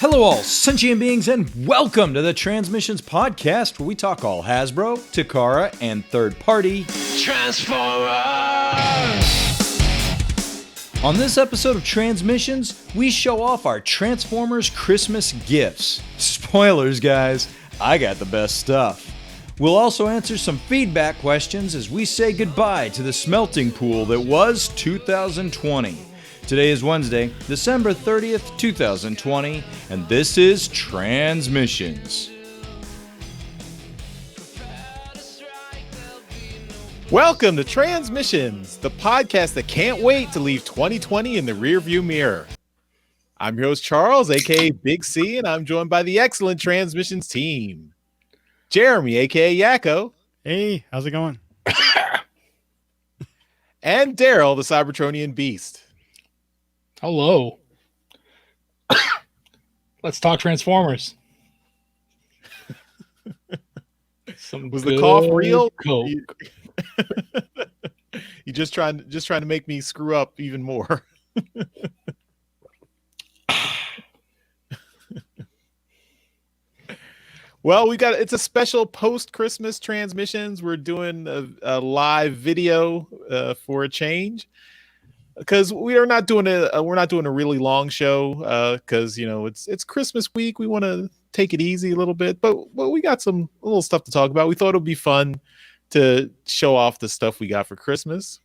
Hello all sentient beings and welcome to the TransMissions podcast where we talk all Hasbro, Takara, and third-party Transformers! On this episode of TransMissions, we show off our Transformers Christmas gifts. Spoilers guys, I got the best stuff. We'll also answer some feedback questions as we say goodbye to the smelting pool that was 2020. Today is Wednesday, December 30th, 2020, and this is TransMissions. Welcome to TransMissions, the podcast that can't wait to leave 2020 in the rearview mirror. I'm your host, Charles, aka Big C, and I'm joined by the excellent TransMissions team. Jeremy, aka Yakko. Hey, how's it going? And Daryl, the Cybertronian Beast. Hello. Let's talk Transformers. Was the cough real? Coke. You just trying to make me screw up even more. Well, it's a special post-Christmas Transmissions. We're doing a live video for a change. Because we're not doing a really long show because it's Christmas week. We want to take it easy a little bit, but we got some little stuff to talk about. We thought it would be fun to show off the stuff we got for Christmas,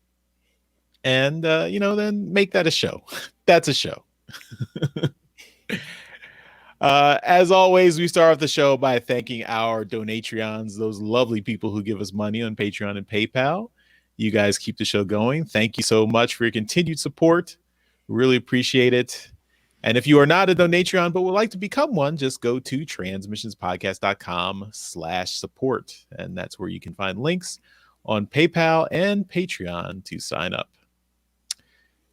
and then make that a show. That's a show. As always, we start off the show by thanking our Donatreons, those lovely people who give us money on Patreon and PayPal. You guys keep the show going. Thank you so much for your continued support. Really appreciate it. And if you are not a Donatreon but would like to become one, just go to transmissionspodcast.com/support. And that's where you can find links on PayPal and Patreon to sign up.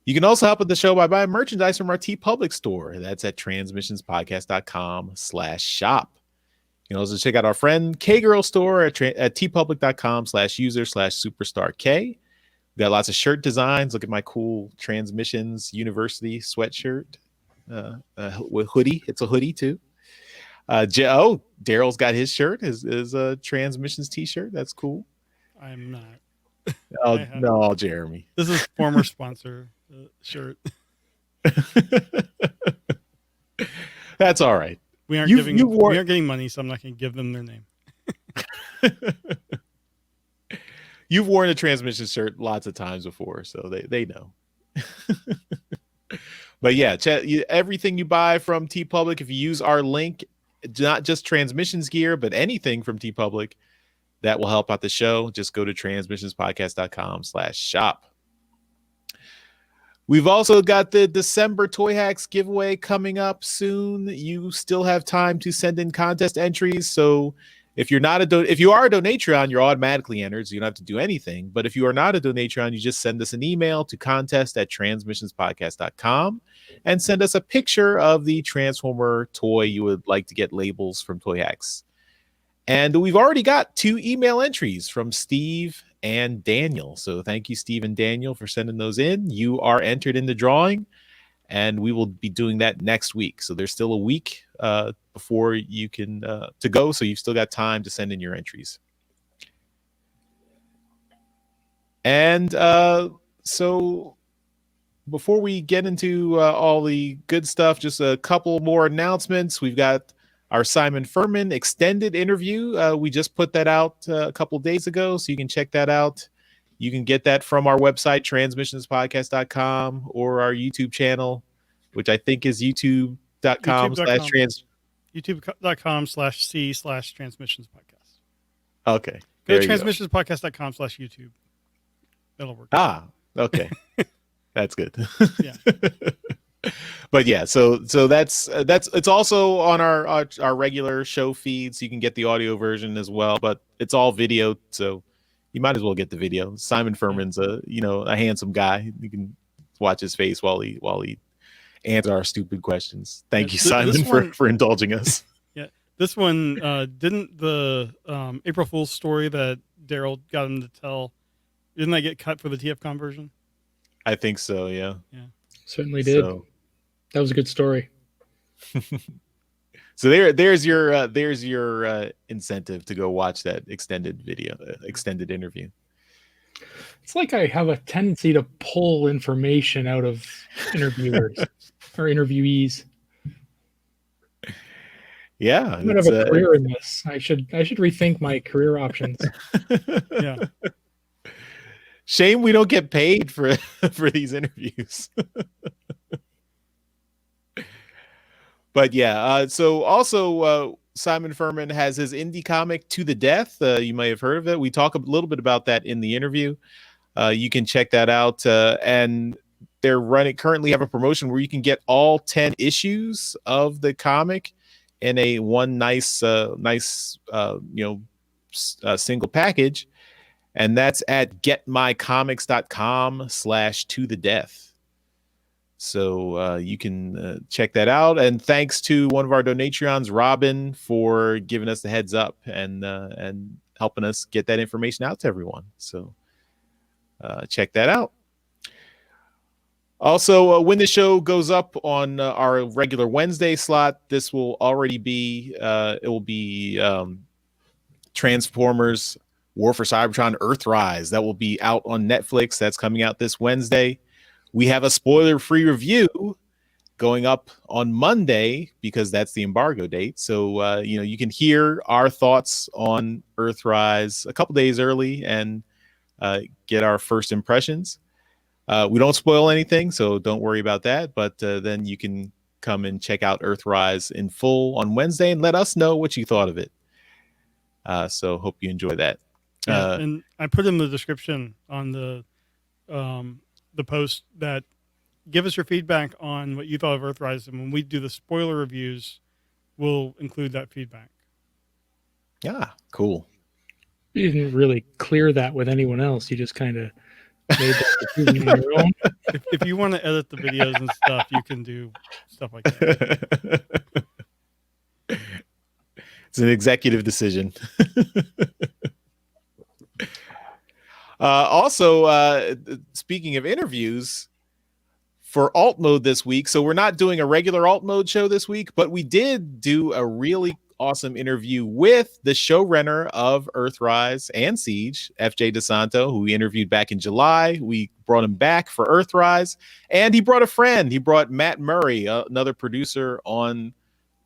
You can also help with the show by buying merchandise from our TeePublic store. That's at transmissionspodcast.com/shop. You can also check out our friend K-Girl store at tpublic.com/user/superstar-K. We've got lots of shirt designs. Look at my cool Transmissions University sweatshirt with hoodie. It's a hoodie too. Daryl's got his shirt, his Transmissions t-shirt. That's cool. I'm not. Oh, no, Jeremy. This is former sponsor shirt. That's all right. We aren't getting money, so I'm not going to give them their name. You've worn a Transmission shirt lots of times before, so they know. But yeah, everything you buy from TeePublic, if you use our link, not just Transmissions gear, but anything from TeePublic, that will help out the show. Just go to transmissionspodcast.com/shop. We've also got the December Toy Hacks giveaway coming up soon. You still have time to send in contest entries. So if you are a Donatreon, you're automatically entered, so you don't have to do anything. But if you are not a Donatreon, you just send us an email to contest@transmissionspodcast.com and send us a picture of the Transformer toy you would like to get labels from Toy Hacks. And we've already got 2 email entries from Steve and Daniel. So thank you, Steve and Daniel, for sending those in. You are entered in the drawing, and we will be doing that next week. So there's still a week before you can to go. So you've still got time to send in your entries. And so before we get into all the good stuff, just a couple more announcements. We've got our Simon Furman extended interview. We just put that out a couple of days ago, so you can check that out. You can get that from our website, transmissionspodcast.com, or our YouTube channel, which I think is youtube.com/c/transmissionspodcast. Okay. Go to transmissionspodcast.com/YouTube. That'll work. Okay. That's good. Yeah. But yeah, so that's it's also on our regular show feed, so you can get the audio version as well, but it's all video, so you might as well get the video. Simon Furman's a handsome guy. You can watch his face while he answers our stupid questions. Thank you, Simon, for indulging us. Yeah. This one didn't the April Fool's story that Daryl got him to tell, didn't that get cut for the TFCon version? I think so, yeah. Yeah. Certainly did. So, that was a good story. So there's your incentive to go watch that extended video, extended interview. It's like I have a tendency to pull information out of interviewers or interviewees. Yeah, I'm gonna have a career in this. I should rethink my career options. Yeah. Shame we don't get paid for these interviews. But yeah, so also Simon Furman has his indie comic To the Death. You may have heard of it. We talk a little bit about that in the interview. You can check that out. And they're currently have a promotion where you can get all 10 issues of the comic in a one nice single package. And that's at getmycomics.com/tothedeath. So you can check that out. And thanks to one of our donatrions, Robin, for giving us the heads up and helping us get that information out to everyone. So check that out. Also, when the show goes up on our regular Wednesday slot, this will already be Transformers War for Cybertron Earthrise. That will be out on Netflix. That's coming out this Wednesday. We have a spoiler-free review going up on Monday because that's the embargo date. So, you can hear our thoughts on Earthrise a couple days early and get our first impressions. We don't spoil anything, so don't worry about that. But then you can come and check out Earthrise in full on Wednesday and let us know what you thought of it. So hope you enjoy that. Yeah, and I put in the description on the post that give us your feedback on what you thought of Earthrise, and when we do the spoiler reviews, we'll include that feedback. Yeah, cool. You didn't really clear that with anyone else. You just kind of made that decision on your own. If you want to edit the videos and stuff, you can do stuff like that. It's an executive decision. Also, speaking of interviews, for alt mode this week, so we're not doing a regular alt mode show this week, but we did do a really awesome interview with the showrunner of Earthrise and Siege, FJ DeSanto, who we interviewed back in July. We brought him back for Earthrise, and he brought a friend. He brought Matt Murray, another producer on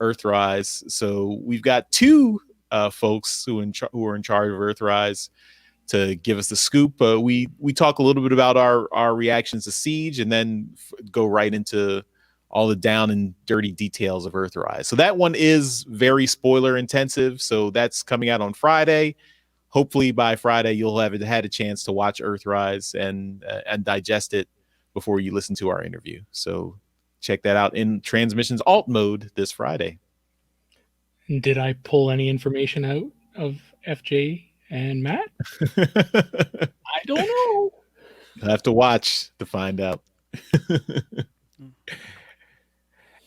Earthrise. So we've got two folks who are in charge of Earthrise to give us the scoop. We talk a little bit about our reactions to Siege, and then go right into all the down and dirty details of Earthrise. So that one is very spoiler intensive. So that's coming out on Friday. Hopefully by Friday you'll have had a chance to watch Earthrise and digest it before you listen to our interview. So check that out in Transmissions alt mode this Friday. Did I pull any information out of FJ and Matt? I don't know. I'll have to watch to find out.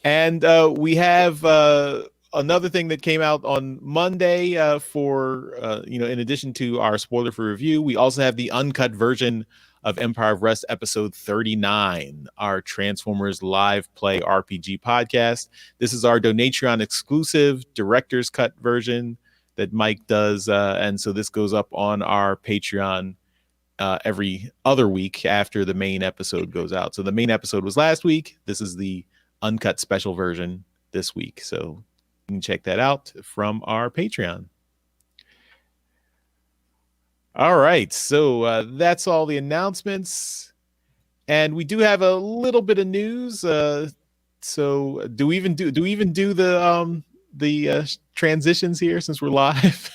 And we have another thing that came out on Monday in addition to our spoiler for review, we also have the uncut version of Empire of Rest episode 39, our Transformers live play RPG podcast. This is our Donatron exclusive director's cut version that Mike does. And so this goes up on our Patreon every other week after the main episode goes out. So the main episode was last week. This is the uncut special version this week. So you can check that out from our Patreon. All right. So that's all the announcements. And we do have a little bit of news. So do we even do the transitions here since we're live?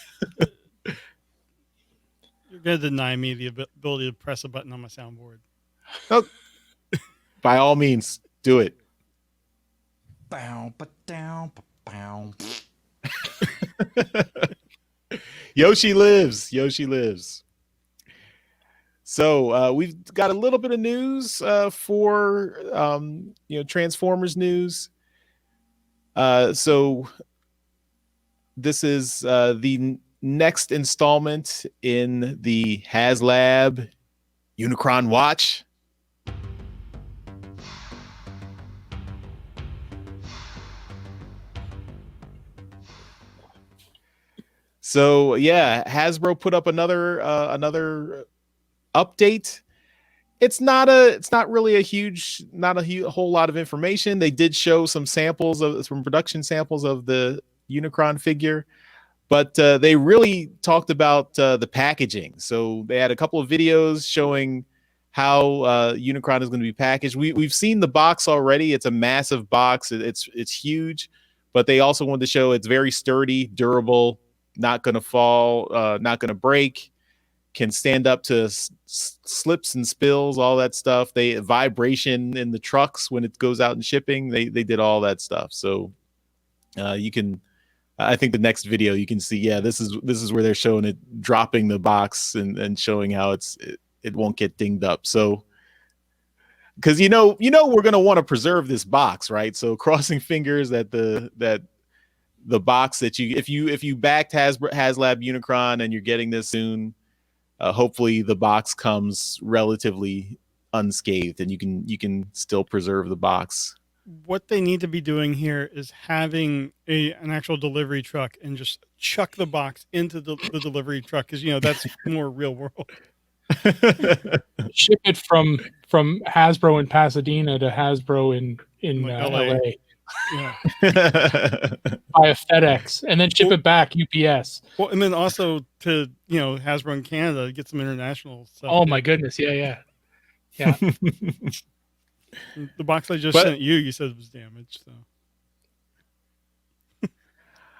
You're going to deny me the ability to press a button on my soundboard. Oh, by all means, do it. Bow, ba down, ba bow. Yoshi lives. So we've got a little bit of news for Transformers news. So this is the next installment in the HasLab Unicron Watch. So yeah, Hasbro put up another update. It's not really a whole lot of information. They did show some production samples of the Unicron figure, but they really talked about the packaging. So they had a couple of videos showing how Unicron is going to be packaged. We've seen the box already. It's a massive box. It's huge, but they also wanted to show it's very sturdy, durable, not going to fall, not going to break, can stand up to slips and spills, all that stuff. They vibration in the trucks when it goes out and shipping. They did all that stuff. So you can, I think the next video you can see, yeah, this is where they're showing it dropping the box and showing how it won't get dinged up. So because we're gonna want to preserve this box, right? So crossing fingers that the box that if you backed HasLab Unicron and you're getting this soon, hopefully the box comes relatively unscathed and you can still preserve the box. What they need to be doing here is having an actual delivery truck and just chuck the box into the delivery truck, because that's more real world. Ship it from Hasbro in Pasadena to Hasbro in Like LA. Yeah. By a FedEx, and then ship it back UPS. Well, and then also to Hasbro in Canada, get some international stuff. Oh my goodness, yeah. The box I just sent you said it was damaged. So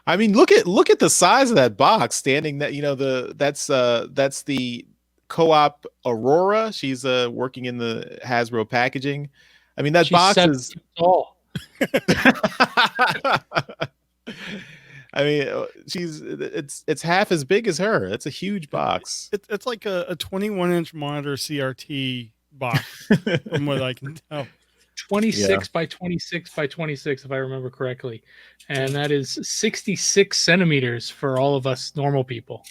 I mean, look at the size of that box. Standing that's the co-op Aurora. She's working in the Hasbro packaging. I mean, that box is tall. I mean, it's half as big as her. It's a huge box. It's like a 21-inch monitor CRT box, from what I can tell. 26 by 26 by 26, if I remember correctly, and that is 66 centimeters for all of us normal people.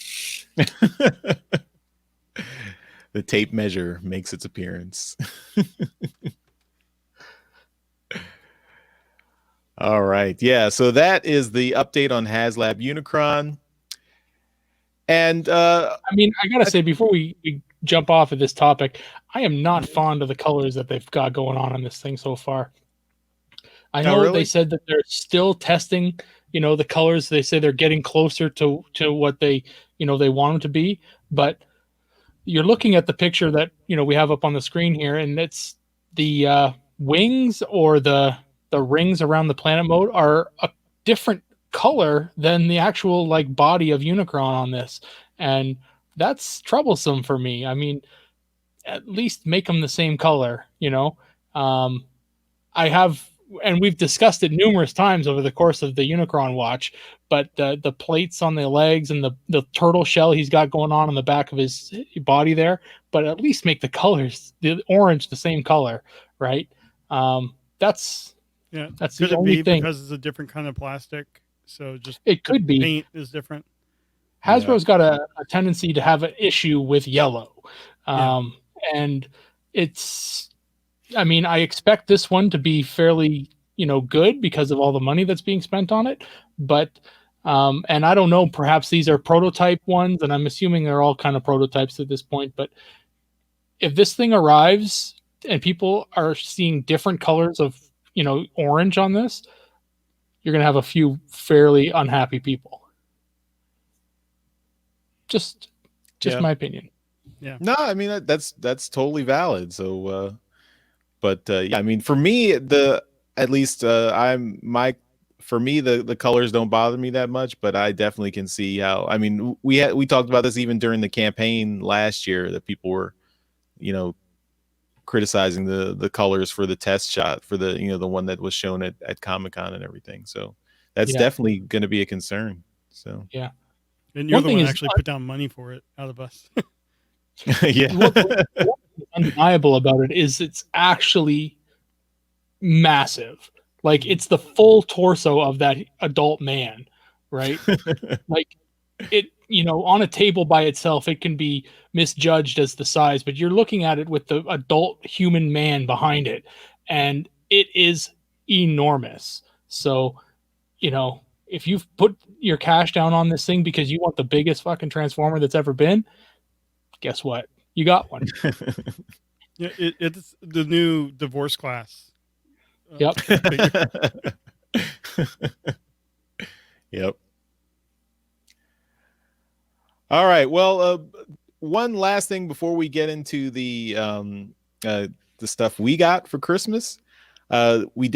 The tape measure makes its appearance. All right. Yeah. So that is the update on HasLab Unicron. And I mean, I gotta say, before we jump off of this topic, I am not fond of the colors that they've got going on this thing so far. I know really? They said that they're still testing, the colors. They say they're getting closer to what they want them to be. But you're looking at the picture that we have up on the screen here, and it's the wings or the rings around the planet mode are a different color than the actual body of Unicron on this, and that's troublesome for me. I mean, at least make them the same color. I have, and we've discussed it numerous times over the course of the Unicron watch, but the plates on the legs and the turtle shell he's got going on the back of his body there, but at least make the colors, the orange, the same color, right? That's could the only thing. Because it's a different kind of plastic, so just it could be paint is different. Hasbro's got a tendency to have an issue with yellow, and it's. I mean, I expect this one to be fairly, good because of all the money that's being spent on it. But, and I don't know, perhaps these are prototype ones, and I'm assuming they're all kind of prototypes at this point. But if this thing arrives and people are seeing different colors of, orange on this, you're going to have a few fairly unhappy people. Just my opinion. Yeah. No, I mean, that's totally valid. So, but yeah, I mean, for me, the colors don't bother me that much, but I definitely can see how. I mean, we talked about this even during the campaign last year, that people were, criticizing the colors for the test shot for the the one that was shown at Comic-Con and everything. So that's definitely going to be a concern. So and you're the one who actually put down money for it out of us. Yeah. What's undeniable about it is it's actually massive. Like, it's the full torso of that adult man, right? Like, it, on a table by itself, it can be misjudged as the size, but you're looking at it with the adult human man behind it, and it is enormous. So, if you've put your cash down on this thing because you want the biggest fucking Transformer that's ever been, guess what? You got one. Yeah, it's the new divorce class. Yep. Yep. All right. Well, one last thing before we get into the stuff we got for Christmas. We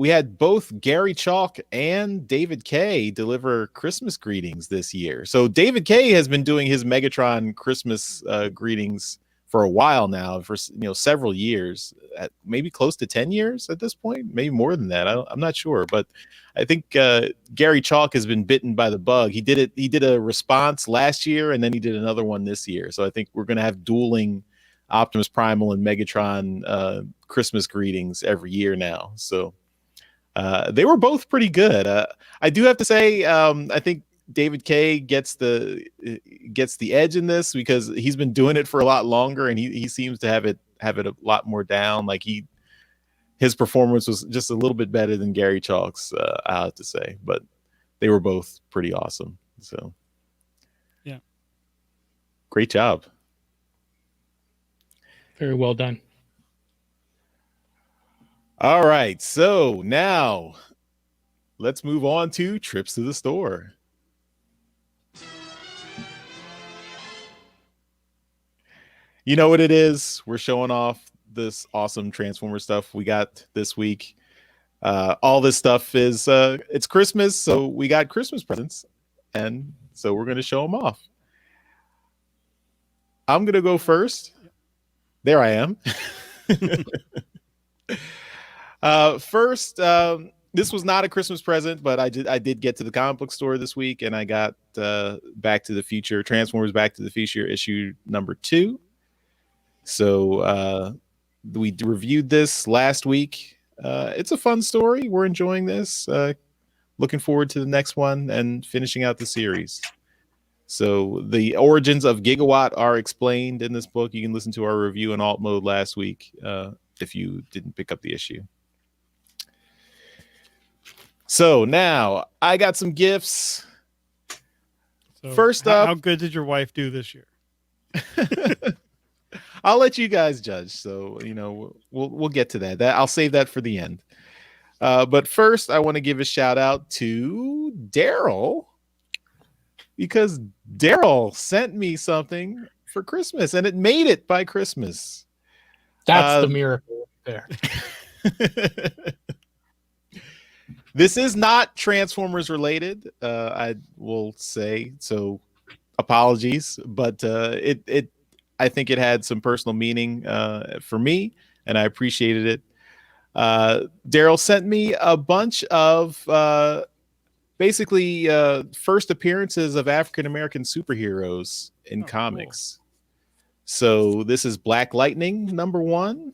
had both Gary Chalk and David Kay deliver Christmas greetings this year. So David Kay has been doing his Megatron Christmas greetings for a while now, for several years, maybe close to 10 years at this point, maybe more than that. I'm not sure, but I think Gary Chalk has been bitten by the bug. He did a response last year, and then he did another one this year. So I think we're going to have dueling Optimus Primal and Megatron Christmas greetings every year now. So they were both pretty good. I do have to say, I think David Kay gets the edge in this because he's been doing it for a lot longer, and he seems to have it a lot more down. Like his performance was just a little bit better than Gary Chalk's, I have to say, but they were both pretty awesome. So yeah, great job. Very well done. All right, so now let's move on to trips to the store. You know what it is? We're showing off this awesome Transformer stuff we got this week. All this stuff is it's Christmas, so we got Christmas presents, and so we're going to show them off. I'm going to go first. There I am. First, this was not a Christmas present, but I did get to the comic book store this week, and I got Back to the Future, Transformers Back to the Future issue number 2. So we reviewed this last week. It's a fun story. We're enjoying this. Looking forward to the next one and finishing out the series. So the origins of Gigawatt are explained in this book. You can listen to our review in alt mode last week if you didn't pick up the issue. So now I got some gifts. So First up, how good did your wife do this year? I'll let you guys judge. So, we'll get to that. I'll save that for the end. But first, I want to give a shout out to Daryl, because Daryl sent me something for Christmas, and it made it by Christmas. That's the miracle there. This is not Transformers related. I will say so. Apologies, but I think it had some personal meaning for me, and I appreciated it. Daryl sent me a bunch of basically first appearances of African-American superheroes in comics. Cool. So this is Black Lightning number 1.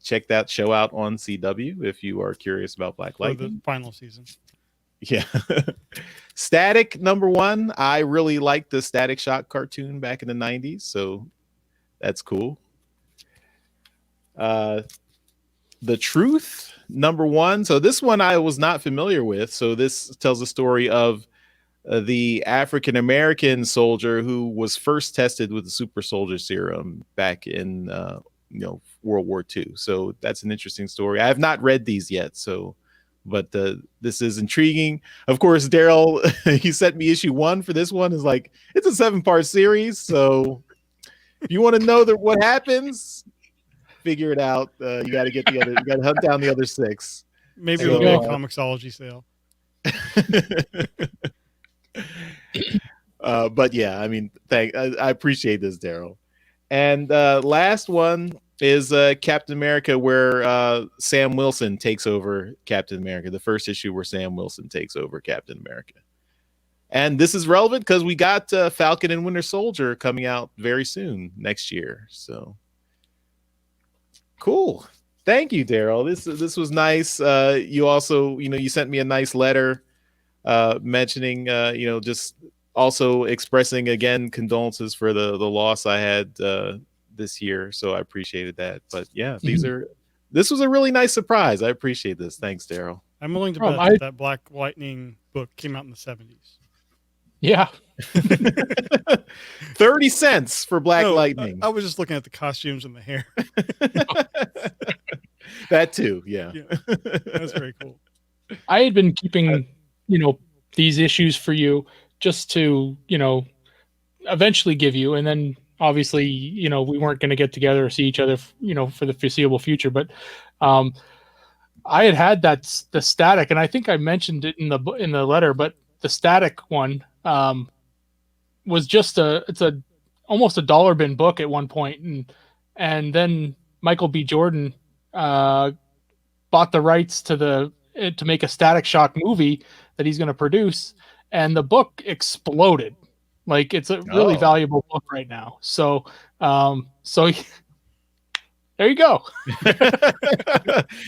Check that show out on CW if you are curious about Black Lightning. The final season. Yeah. Static number 1. I really liked the Static Shock cartoon back in the 90s, so that's cool. The Truth number 1. So this one I was not familiar with. So this tells the story of the African-American soldier who was first tested with the super soldier serum back in World War II. So that's an interesting story. I have not read these yet, but this is intriguing. Of course, Daryl, he sent me issue 1 for this one. Is like, it's a 7-part series, so if you want to know what happens, figure it out. You got to get the other. You got to hunt down the other 6. Maybe it'll be a Comixology sale. But yeah, I mean, I appreciate this, Daryl. And last one is Captain America, where Sam Wilson takes over Captain America. The first issue where Sam Wilson takes over Captain America. And this is relevant because we got Falcon and Winter Soldier coming out very soon next year. So cool. Thank you, Daryl. This was nice. You also, you sent me a nice letter mentioning, just also expressing again condolences for the loss I had this year. So I appreciated that. But yeah, this was a really nice surprise. I appreciate this. Thanks, Daryl. I'm willing to Oh, bet that Black Lightning book came out in the 70s. Yeah. 30 cents for Black Lightning. I was just looking at the costumes and the hair. That too, yeah. That's very cool. I had been keeping, these issues for you just to, eventually give you, and then obviously, we weren't going to get together or see each other, for the foreseeable future. But I had the Static, and I think I mentioned it in the letter, but the Static one was just it's almost a dollar bin book at one point, and then Michael B. Jordan bought the rights to make a Static Shock movie that he's going to produce, and the book exploded. Like, it's a really valuable book right now. So there you go.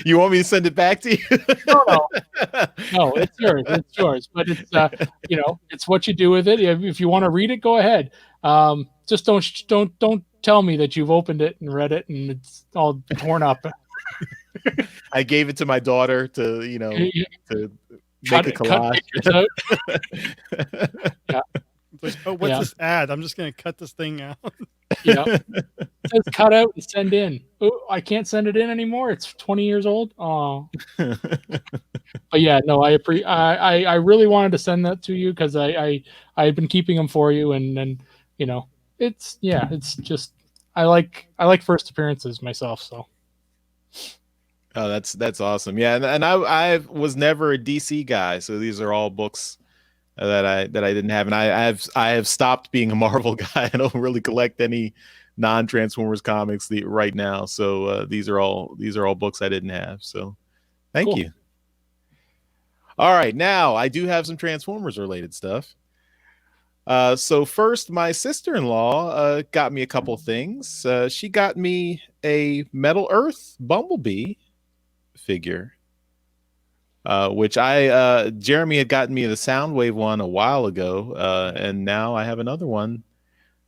You want me to send it back to you? No, it's yours. It's yours. But it's it's what you do with it. If you want to read it, go ahead. Just don't tell me that you've opened it and read it and it's all torn up. I gave it to my daughter to make a collage. Yeah. Like, what's this ad? I'm just going to cut this thing out. Yeah. It says cut out and send in. Oh, I can't send it in anymore. It's 20 years old. Oh. But yeah, no, I really wanted to send that to you because I had been keeping them for you, and then it's just I like first appearances myself. So. Oh, that's awesome. Yeah, and I was never a DC guy, so these are all books that I didn't have, and I have stopped being a Marvel guy. I don't really collect any non-Transformers comics right now. So these are all books I didn't have. So thank you. All right, now I do have some Transformers related stuff. So first, my sister-in-law got me a couple things. She got me a Metal Earth Bumblebee figure. Which Jeremy had gotten me the Soundwave one a while ago, and now I have another one.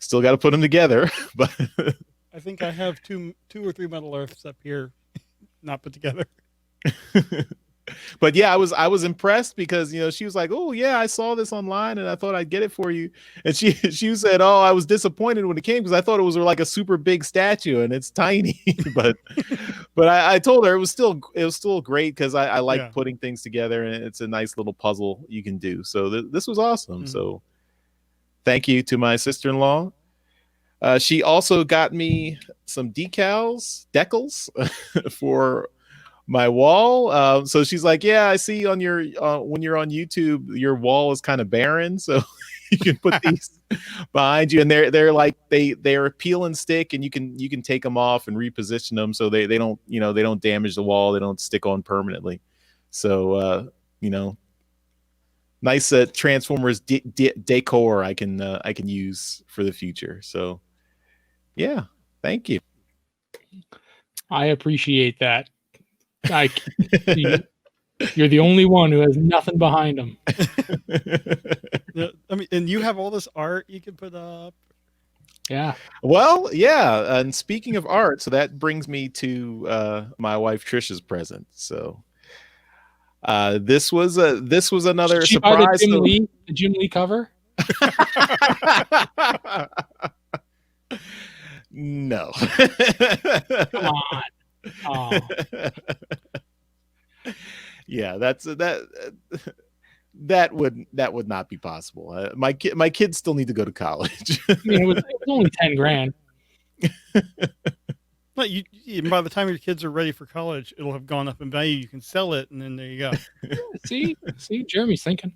Still got to put them together, but I think I have two or three Metal Earths up here, not put together. But yeah, I was impressed because she was like, "Oh yeah, I saw this online and I thought I'd get it for you." And she said, "Oh, I was disappointed when it came because I thought it was like a super big statue and it's tiny." but I told her it was still great because I like putting things together and it's a nice little puzzle you can do. So this was awesome. So thank you to my sister-in-law. She also got me some decals for my wall. So she's like, "Yeah, I see on your when you're on YouTube, your wall is kind of barren, so you can put these behind you, and they're like they're peel and stick, and you can take them off and reposition them so they don't they don't damage the wall, they don't stick on permanently. So nice Transformers decor I can use for the future. So yeah, thank you. I appreciate that. You're the only one who has nothing behind them. I mean, and you have all this art you can put up. Yeah. Well, yeah. And speaking of art, so that brings me to my wife Trisha's present. So this was another Did she surprise. buy the Jim Lee cover? No. Come on. Oh. Yeah, that would not be possible. My kids still need to go to college. I mean, it was only $10,000. But by the time your kids are ready for college, it'll have gone up in value. You can sell it, and then there you go. See, Jeremy's thinking.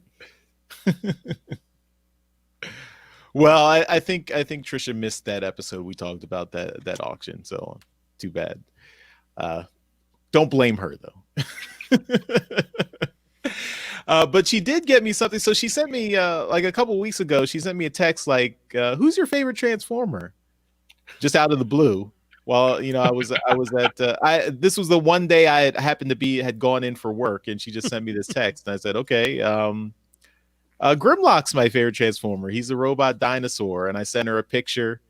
Well, I think Trisha missed that episode we talked about that auction, so too bad. Don't blame her though. But she did get me something. So she sent me like a couple weeks ago. She sent me a text like, "Who's your favorite Transformer?" Just out of the blue. Well, I was at this was the one day I had gone in for work, and she just sent me this text, and I said, "Okay, Grimlock's my favorite Transformer. He's a robot dinosaur," and I sent her a picture.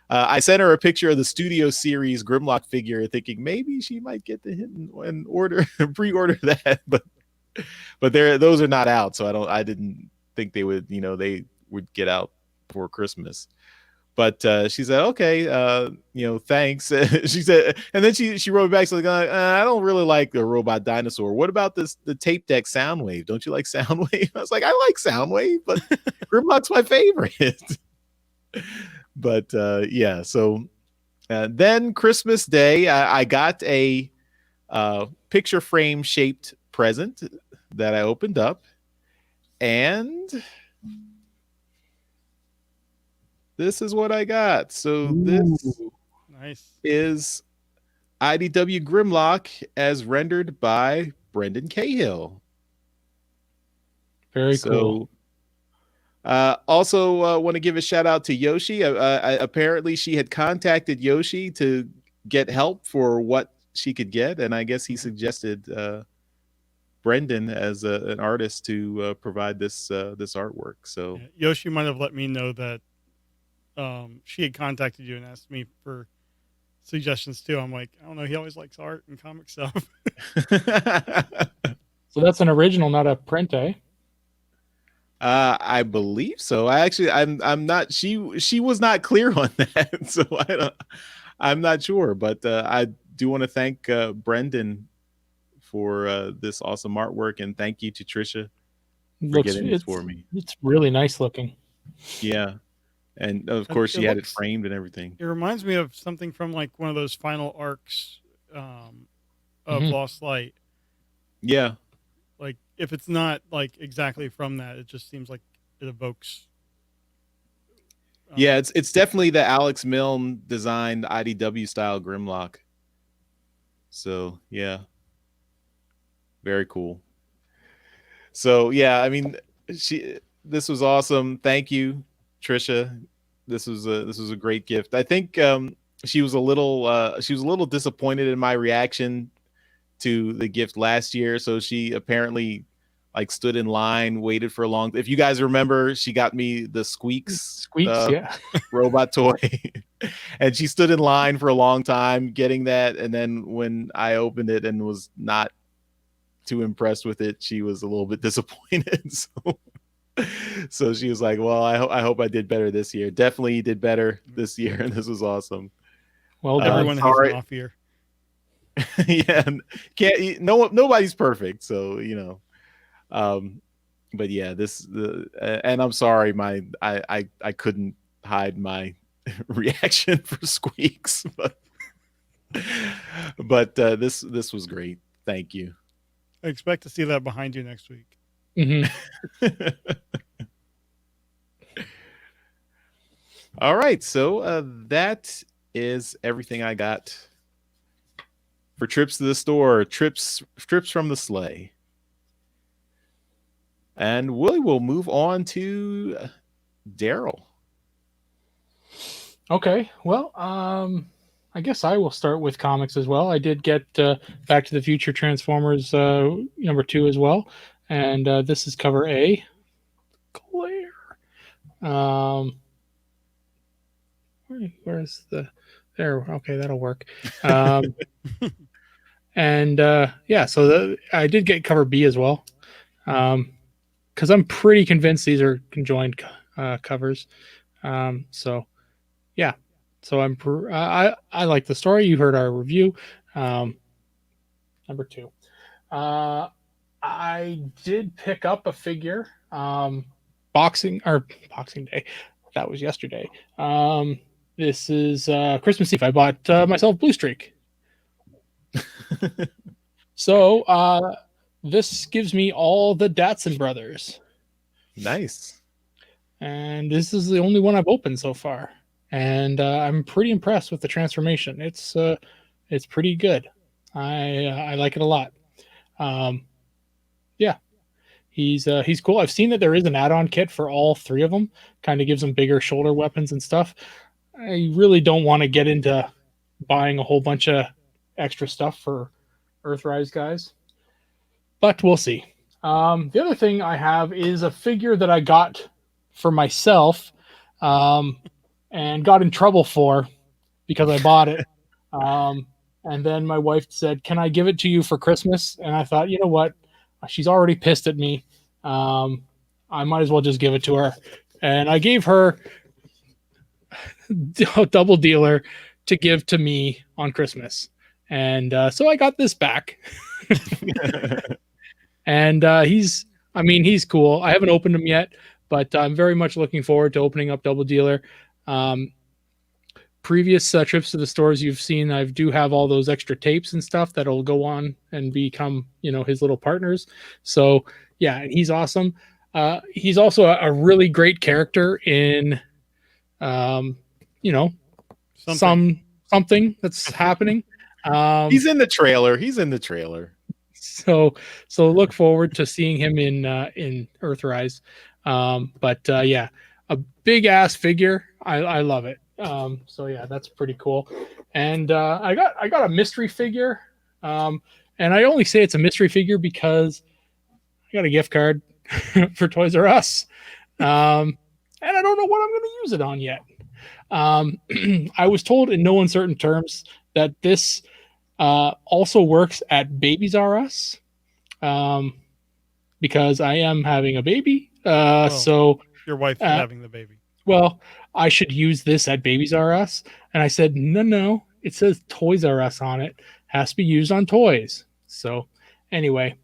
I sent her a picture of the Studio Series Grimlock figure, thinking maybe she might get the hint and order pre-order that, but but those are not out, so I didn't think they would get out before Christmas. But she said, okay, thanks. She said, and then she wrote back, so like, I don't really like the robot dinosaur. What about the tape deck Soundwave? Don't you like Soundwave? I was like, I like Soundwave, but Grimlock's my favorite. But yeah, so then Christmas Day, I got a picture frame shaped present that I opened up, and this is what I got. So this Nice. is IDW Grimlock as rendered by Brendan Cahill. Very cool. Also, want to give a shout out to Yoshi. Apparently, she had contacted Yoshi to get help for what she could get, and I guess he suggested Brendan as an artist to provide this artwork. So Yoshi might have let me know that she had contacted you and asked me for suggestions too. I'm like, I don't know. He always likes art and comic stuff. So that's an original, not a print, eh? I believe so. I'm not. She was not clear on that, so I'm not sure. But I do want to thank Brendan for this awesome artwork, and thank you to Trisha for getting this for me. It's really nice looking. Yeah, and of course she had it framed and everything. It reminds me of something from like one of those final arcs of Lost Light. Yeah. Like if it's not like exactly from that, it just seems like it evokes. Yeah, it's definitely the Alex Milne designed IDW style Grimlock. So yeah, very cool. So yeah, I mean, this was awesome. Thank you, Trisha. This was a great gift. I think she was a little disappointed in my reaction to the gift last year, so she apparently like stood in line, waited for a long. If you guys remember, she got me the Squeaks, yeah, robot toy, and she stood in line for a long time getting that. And then when I opened it and was not too impressed with it, she was a little bit disappointed. So she was like, "Well, I hope I did better this year. Definitely did better this year, and this was awesome." Well, everyone has an off year. Yeah, nobody's perfect, so but yeah, and I'm sorry, I couldn't hide my reaction for Squeaks, but this was great. Thank you. I expect to see that behind you next week. All right, so that is everything I got for trips to the store, trips from the sleigh. And we will move on to Daryl. Okay, well, I guess I will start with comics as well. I did get Back to the Future Transformers #2 as well, and this is cover A. Claire. Where's the there? Okay, that'll work. And yeah, so I did get cover B as well, because I'm pretty convinced these are conjoined covers. So yeah, so I like the story. You heard our review. #2. I did pick up a figure Boxing Day. That was yesterday. This is Christmas Eve. I bought myself Blue Streak. So this gives me all the Datsun brothers. Nice. And this is the only one I've opened so far. And I'm pretty impressed with the transformation. It's pretty good. I like it a lot. Yeah. He's cool. I've seen that there is an add-on kit for all three of them. Kind of gives them bigger shoulder weapons and stuff. I really don't want to get into buying a whole bunch of extra stuff for Earthrise guys, but we'll see. The other thing I have is a figure that I got for myself and got in trouble for because I bought it. And then my wife said, "Can I give it to you for Christmas?" And I thought, you know what? She's already pissed at me. I might as well just give it to her. And I gave her a double dealer to give to me on Christmas. And so I got this back. And he's cool. I haven't opened him yet, but I'm very much looking forward to opening up Double Dealer. Previous trips to the stores you've seen, I do have all those extra tapes and stuff that'll go on and become, his little partners. So yeah, he's awesome. He's also a really great character in, something that's happening. He's in the trailer. So look forward to seeing him in Earthrise. Yeah, a big ass figure. I love it. So yeah, that's pretty cool. And I got a mystery figure. And I only say it's a mystery figure because I got a gift card for Toys R Us. And I don't know what I'm going to use it on yet. I was told in no uncertain terms that this also works at Babies R Us, because I am having a baby. So your wife is having the baby. Well, I should use this at Babies R Us. And I said, no, it says Toys R Us on it. Has to be used on toys. So anyway,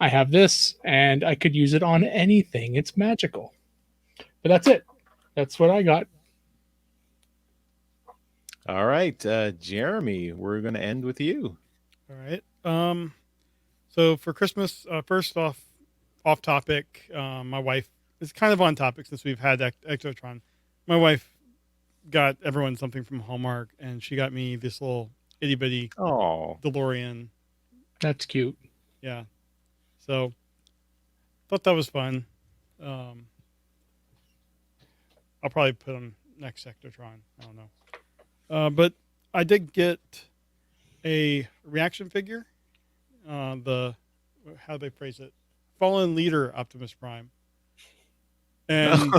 I have this and I could use it on anything. It's magical. But that's it. That's what I got. All right, Jeremy, we're going to end with you. All right. So for Christmas, first off topic, my wife is kind of on topic since we've had Ectotron. My wife got everyone something from Hallmark, and she got me this little itty bitty DeLorean. That's cute. Yeah. So thought that was fun. I'll probably put on next Ectotron. I don't know. But I did get a reaction figure. How they phrase it, fallen leader Optimus Prime, and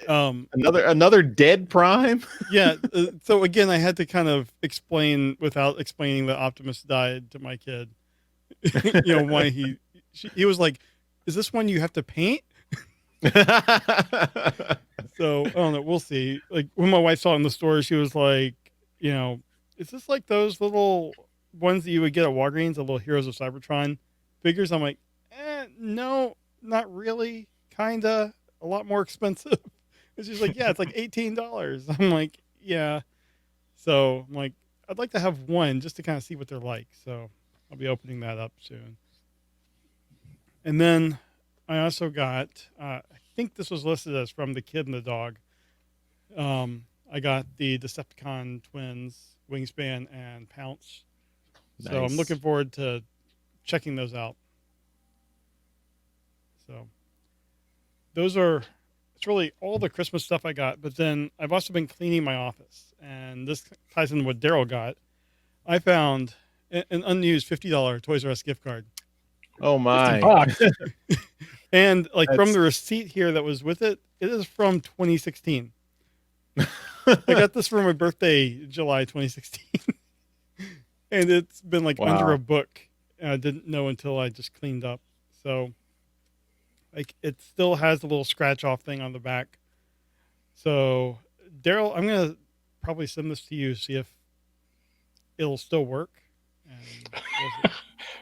another dead Prime. Yeah. So again, I had to kind of explain without explaining that Optimus died to my kid. Why he was like, "Is this one you have to paint?" So I don't know. We'll see. Like when my wife saw it in the store, she was like, "Is this like those little ones that you would get at Walgreens, the little Heroes of Cybertron figures?" I'm like, no, not really. Kinda. A lot more expensive. And she's like, yeah, it's like $18. I'm like, yeah. So I'm like, I'd like to have one just to kind of see what they're like. So I'll be opening that up soon. And then I also got, I think this was listed as from The Kid and the Dog. I got the Decepticon twins, Wingspan and Pounce. Nice. So I'm looking forward to checking those out. So it's really all the Christmas stuff I got, but then I've also been cleaning my office, and this ties into what Daryl got. I found an unused $50 Toys R Us gift card. Oh my. And from the receipt here that was with it, it is from 2016. I got this for my birthday, July 2016. And it's been under a book. And I didn't know until I just cleaned up. So it still has the little scratch off thing on the back. So Daryl, I'm going to probably send this to you, see if it'll still work.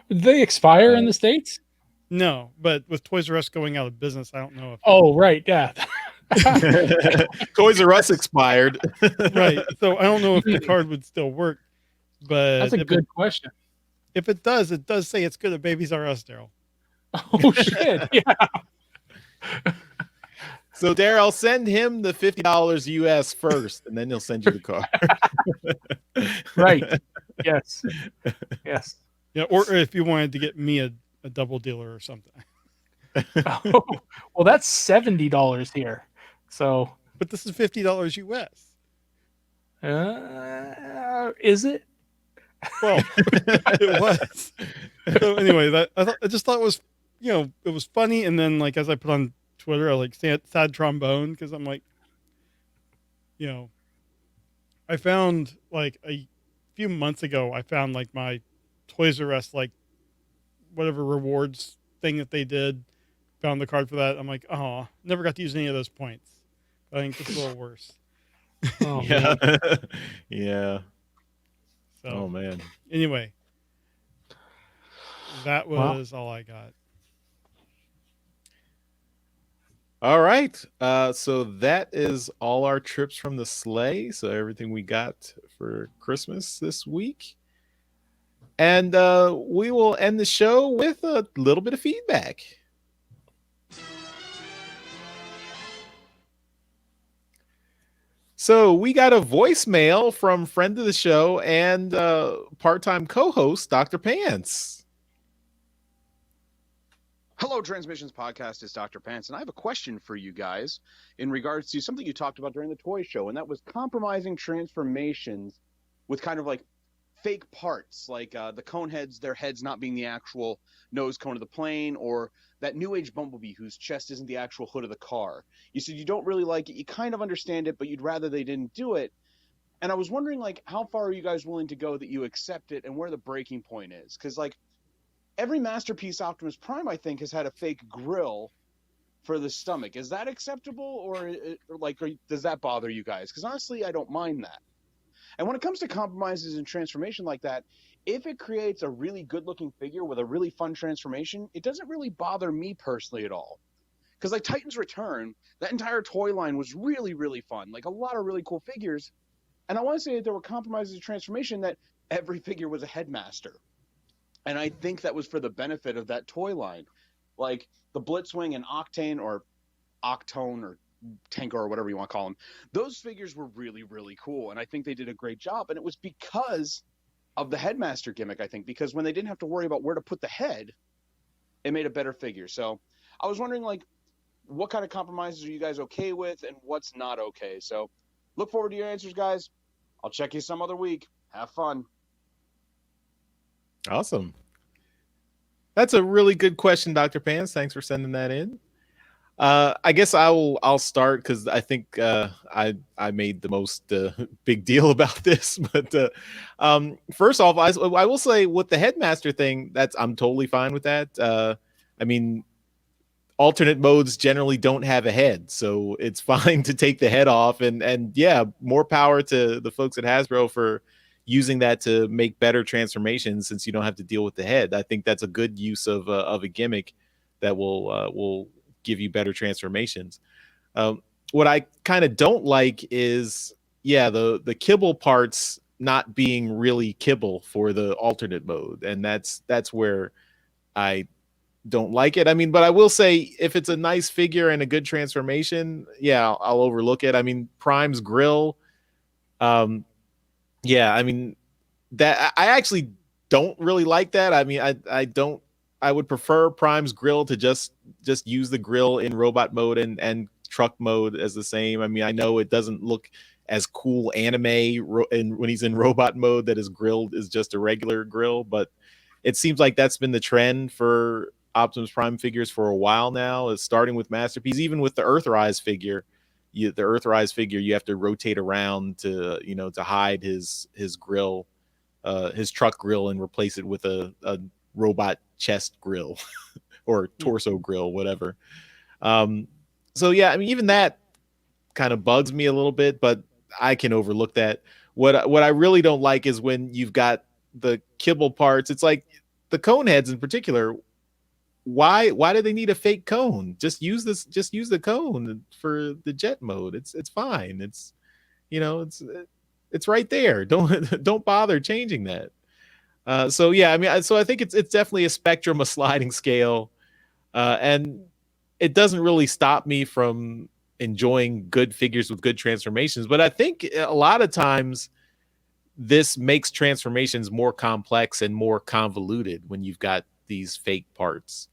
Did they expire in the States? No, but with Toys R Us going out of business, I don't know if. Oh, right. Yeah. Toys R Us expired. Right. So I don't know if the card would still work, but that's a good question. If it does say it's good at Babies R Us, Daryl. Oh shit. Yeah. So Daryl, send him the $50 US first, and then he'll send you the card. Right. Yes. Yeah. Or if you wanted to get me a double dealer or something. Oh, well, that's $70 here. So, but this is $50 US. Is it? Well, it was. So anyway, I just thought it was, it was funny. And then as I put on Twitter, I sad trombone, because I'm like, I found a few months ago, I found my Toys R Us whatever rewards thing that they did. Found the card for that. I'm like, oh, never got to use any of those points. I think it's a little worse. Oh Yeah. man. Yeah. So Oh man. anyway, that Well. was all I got. All right. So that is all our trips from the sleigh. So everything we got for Christmas this week. And we will end the show with a little bit of feedback. So we got a voicemail from friend of the show and part-time co-host, Dr. Pants. Hello, Transmissions Podcast. It's Dr. Pants, and I have a question for you guys in regards to something you talked about during the toy show, and that was compromising transformations with kind of like fake parts, like the cone heads, their heads not being the actual nose cone of the plane, or that New Age Bumblebee whose chest isn't the actual hood of the car. You said you don't really like it, you kind of understand it, but you'd rather they didn't do it. And I was wondering, like, how far are you guys willing to go that you accept it and where the breaking point is? Because, like, every Masterpiece Optimus Prime, I think, has had a fake grill for the stomach. Is that acceptable, or does that bother you guys? Because honestly, I don't mind that. And when it comes to compromises and transformation like that, if it creates a really good-looking figure with a really fun transformation, it doesn't really bother me personally at all. Because like Titan's Return, that entire toy line was really, really fun. Like a lot of really cool figures. And I want to say that there were compromises and transformation that every figure was a headmaster. And I think that was for the benefit of that toy line. Like the Blitzwing and Octane or Octone or Tanker or whatever you want to call them, those figures were really, really cool. And I think they did a great job. And it was because of the headmaster gimmick, I think, because when they didn't have to worry about where to put the head, it made a better figure. So I was wondering, like, what kind of compromises are you guys okay with and what's not okay? So look forward to your answers, guys. I'll check you some other week. Have fun. Awesome. That's a really good question, Dr. Pants. Thanks for sending that in. I guess I'll start because I think I made the most big deal about this. But first off, I will say with the headmaster thing, I'm totally fine with that. I mean, alternate modes generally don't have a head, so it's fine to take the head off. And yeah, more power to the folks at Hasbro for using that to make better transformations, since you don't have to deal with the head. I think that's a good use of a gimmick that will give you better transformations. What I kind of don't like is, the kibble parts not being really kibble for the alternate mode, and that's where I don't like it. I mean, but I will say, if it's a nice figure and a good transformation, I'll overlook it. I mean, Prime's grill, I mean, that I actually don't really like that. I mean, I would prefer Prime's grill to just use the grill in robot mode and truck mode as the same. I mean, I know it doesn't look as cool anime when he's in robot mode that his grill is just a regular grill, but it seems like that's been the trend for Optimus Prime figures for a while now, is starting with Masterpiece. Even with the Earthrise figure, you have to rotate around to hide his grill, his truck grill, and replace it with a robot chest grill or torso grill, whatever. So yeah, I mean, even that kind of bugs me a little bit, but I can overlook that. What I really don't like is when you've got the kibble parts. It's like the cone heads in particular. Why do they need a fake cone? Just use the cone for the jet mode. It's fine. It's right there. Don't bother changing that. So yeah, I mean, so I think it's definitely a spectrum, a sliding scale, and it doesn't really stop me from enjoying good figures with good transformations. But I think a lot of times this makes transformations more complex and more convoluted when you've got these fake parts.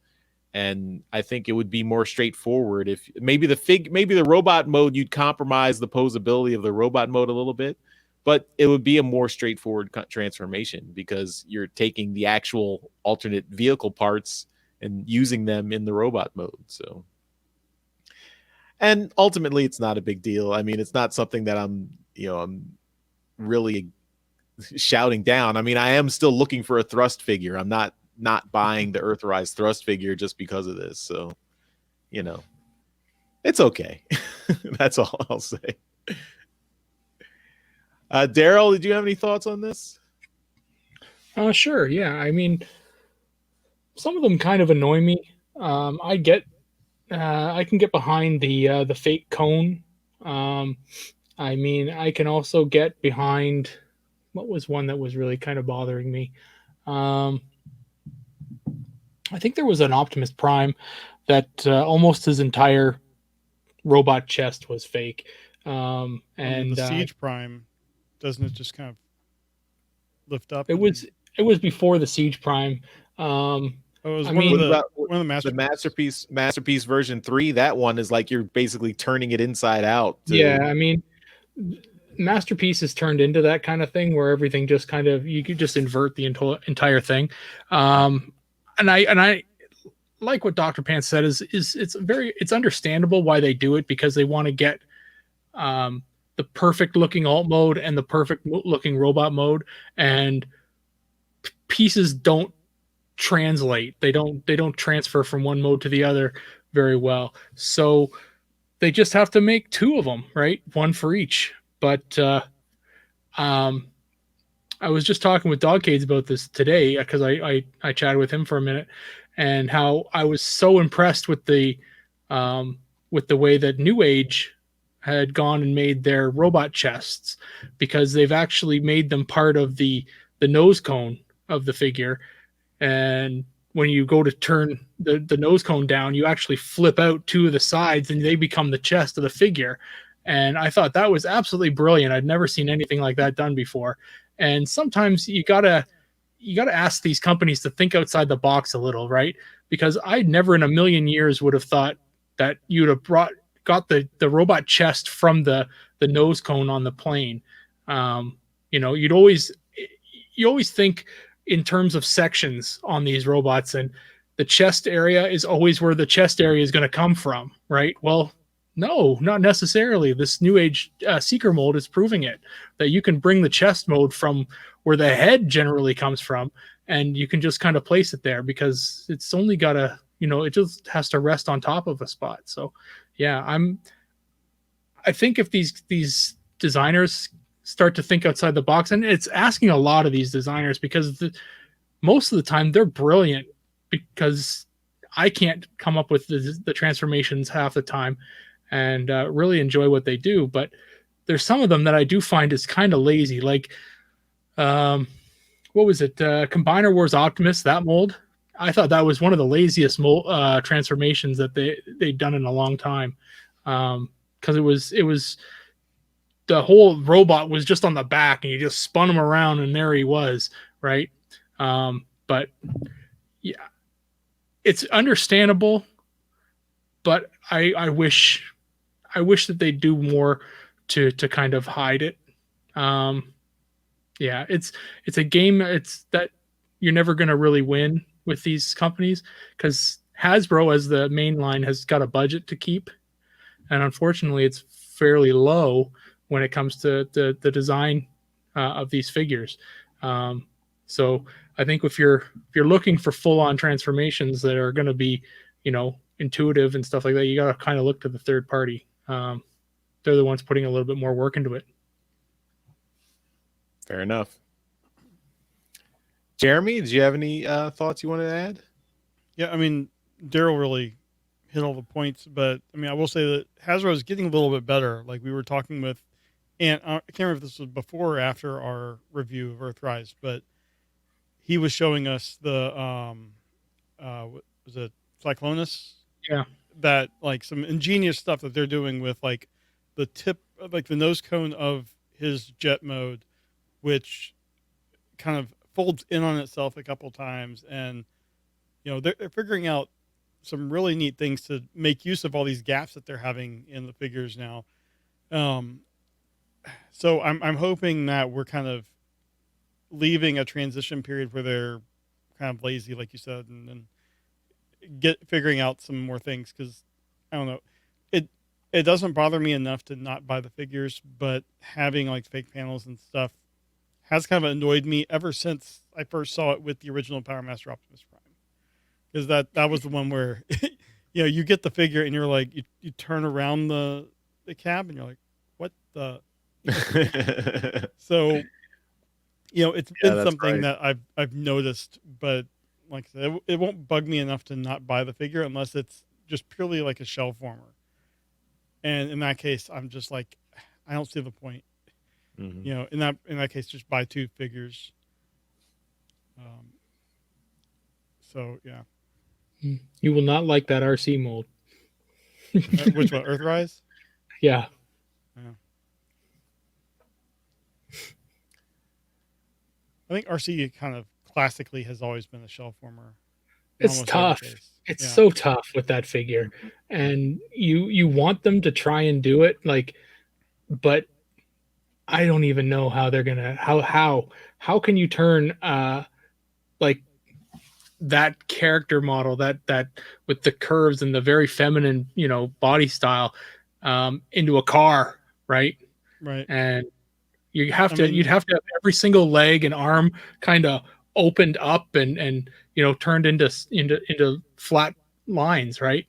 And I think it would be more straightforward if maybe the robot mode, you'd compromise the posability of the robot mode a little bit, but it would be a more straightforward transformation because you're taking the actual alternate vehicle parts and using them in the robot mode. So, and ultimately it's not a big deal. I mean, it's not something that I'm really shouting down. I mean, I am still looking for a thrust figure. I'm not not buying the Earthrise thrust figure just because of this. So, it's okay. That's all I'll say. Daryl, did you have any thoughts on this? Sure. Yeah. I mean, some of them kind of annoy me. I can get behind the fake cone. I mean, I can also get behind what was one that was really kind of bothering me. I think there was an Optimus Prime that almost his entire robot chest was fake. And the Siege Prime, doesn't it just kind of lift up? It was before the Siege Prime. It was I one mean, of the masterpiece version 3. That one is like you're basically turning it inside out. Yeah, I mean, Masterpiece is turned into that kind of thing where everything just kind of, you could just invert the entire thing. And I like what Dr. Pants said is it's understandable why they do it, because they want to get the perfect looking alt mode and the perfect looking robot mode, and pieces don't translate. They don't transfer from one mode to the other very well. So they just have to make two of them, right? One for each. But I was just talking with Dogcades about this today, because I chatted with him for a minute, and how I was so impressed with the way that New Age had gone and made their robot chests, because they've actually made them part of the nose cone of the figure. And when you go to turn the nose cone down, you actually flip out two of the sides and they become the chest of the figure. And I thought that was absolutely brilliant. I'd never seen anything like that done before. And sometimes you gotta ask these companies to think outside the box a little, right? Because I never in a million years would have thought that you'd have got the robot chest from the nose cone on the plane. You always think in terms of sections on these robots, and the chest area is always where the chest area is going to come from, right? Well, no, not necessarily. This New Age Seeker mold is proving it, that you can bring the chest mode from where the head generally comes from, and you can just kind of place it there, because it's only got it just has to rest on top of a spot. So yeah, I think if these designers start to think outside the box, and it's asking a lot of these designers, because most of the time they're brilliant, because I can't come up with the transformations half the time, and really enjoy what they do. But there's some of them that I do find is kind of lazy. Like, what was it? Combiner Wars Optimus, that mold. I thought that was one of the laziest transformations that they'd done in a long time. Because it was the whole robot was just on the back, and you just spun him around, and there he was, right? But yeah, it's understandable, but I wish that they do more to kind of hide it. Yeah, it's a game. It's that you're never going to really win with these companies, because Hasbro, as the main line, has got a budget to keep, and unfortunately, it's fairly low when it comes to the design of these figures. So I think if you're looking for full-on transformations that are going to be, intuitive and stuff like that, you got to kind of look to the third party. They're the ones putting a little bit more work into it. Fair enough. Jeremy, did you have any thoughts you wanted to add? Yeah, I mean, Daryl really hit all the points, but I mean, I will say that Hasbro is getting a little bit better. Like we were talking with, and I can't remember if this was before or after our review of Earthrise, but he was showing us the what was it, Cyclonus? Yeah, that like some ingenious stuff that they're doing with like the tip, like the nose cone of his jet mode, which kind of folds in on itself a couple times, and they're figuring out some really neat things to make use of all these gaps that they're having in the figures now. So I'm hoping that we're kind of leaving a transition period where they're kind of lazy, like you said, and then figuring out some more things. Because I don't know, it doesn't bother me enough to not buy the figures, but having like fake panels and stuff has kind of annoyed me ever since I first saw it with the original Power Master Optimus Prime. Because that was the one where, you get the figure and you're like, you turn around the cab and you're like, what the? So, it's been something that I've noticed, but like I said, it won't bug me enough to not buy the figure unless it's just purely like a shell former. And in that case, I'm just like, I don't see the point. In that case, just buy 2 figures. So yeah. You will not like that RC mold. Which one? Earthrise? Yeah. I think RC kind of classically has always been a shell former. It's tough. It's so tough with that figure. And you want them to try and do it, but I don't even know how they're gonna how can you turn that character model that with the curves and the very feminine body style into a car, right? And you'd have to have every single leg and arm kind of opened up and turned into flat lines, right?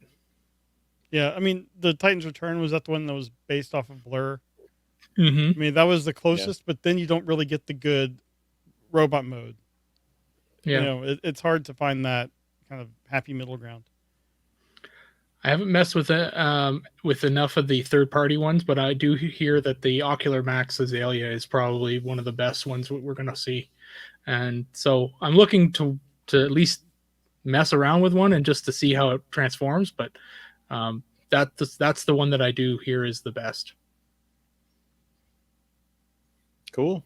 Yeah, I mean, the Titans Return, was that the one that was based off of Blur? Mm-hmm. I mean, that was the closest, but then you don't really get the good robot mode. Yeah, it's hard to find that kind of happy middle ground. I haven't messed with it with enough of the third-party ones, but I do hear that the Ocular Max Azalea is probably one of the best ones we're going to see, and so I'm looking to at least mess around with one and just to see how it transforms. But that's the one that I do hear is the best. Cool.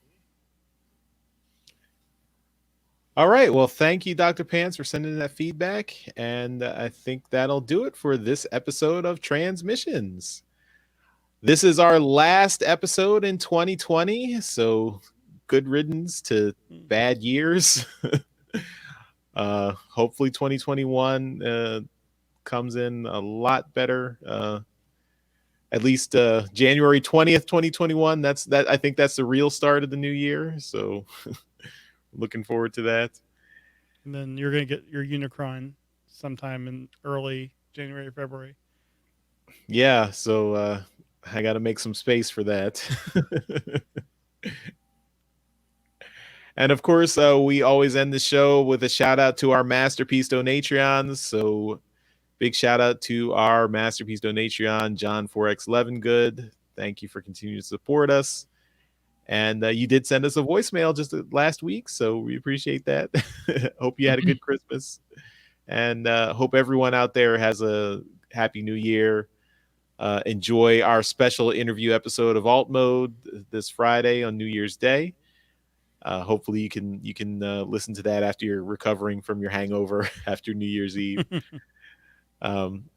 All right. Well, thank you, Dr. Pants, for sending that feedback. And I think that'll do it for this episode of Transmissions. This is our last episode in 2020. So good riddance to bad years. Hopefully 2021 comes in a lot better. At least January 20th, 2021. I think that's the real start of the new year. So looking forward to that. And then you're going to get your Unicron sometime in early January or February. Yeah, so I got to make some space for that. And of course, we always end the show with a shout out to our Masterpiece Donatrions. So big shout out to our Masterpiece Donatrion, John 4X11 Good. Thank you for continuing to support us. And you did send us a voicemail just last week, so we appreciate that. Hope you had a good Christmas. And hope everyone out there has a happy new year. Enjoy our special interview episode of Alt Mode this Friday on New Year's Day. Hopefully you can listen to that after you're recovering from your hangover after New Year's Eve. And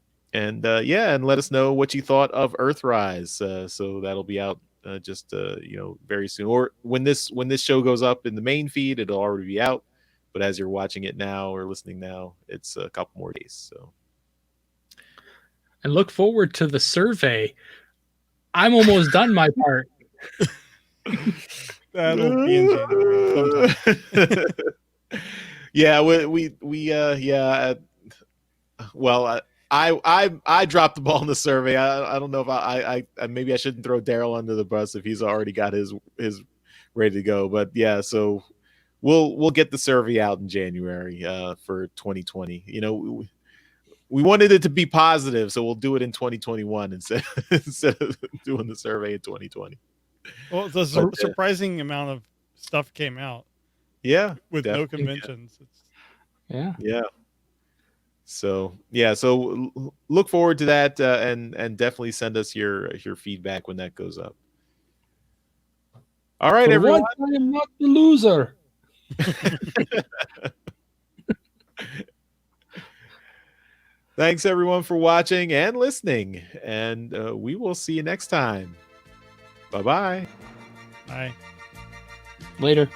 let us know what you thought of Earthrise. So that'll be out very soon, or when this show goes up in the main feed, it'll already be out. But as you're watching it now or listening now, it's a couple more days. So, and look forward to the survey. I'm almost done my part. That'll be in January sometime. Yeah, I dropped the ball in the survey. I don't know if I maybe I shouldn't throw Daryl under the bus if he's already got his ready to go. But yeah, so we'll get the survey out in January for 2020. We wanted it to be positive, so we'll do it in 2021 instead of doing the survey in 2020. Well, the surprising amount of stuff came out. Yeah, with definitely. No conventions. Yeah. So look forward to that, and definitely send us your feedback when that goes up. All right, everyone. I am not the loser. Thanks everyone for watching and listening, and we will see you next time. Bye-bye. Bye. Later.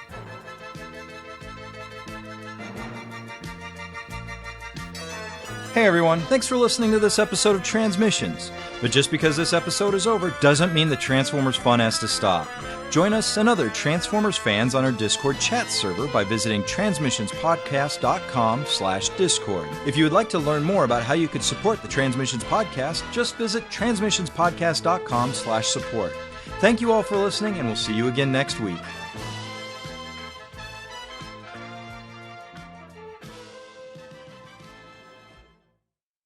Hey everyone, thanks for listening to this episode of Transmissions. But just because this episode is over doesn't mean the Transformers fun has to stop. Join us and other Transformers fans on our Discord chat server by visiting transmissionspodcast.com/discord. If you would like to learn more about how you could support the Transmissions Podcast, just visit transmissionspodcast.com/support. Thank you all for listening, and we'll see you again next week.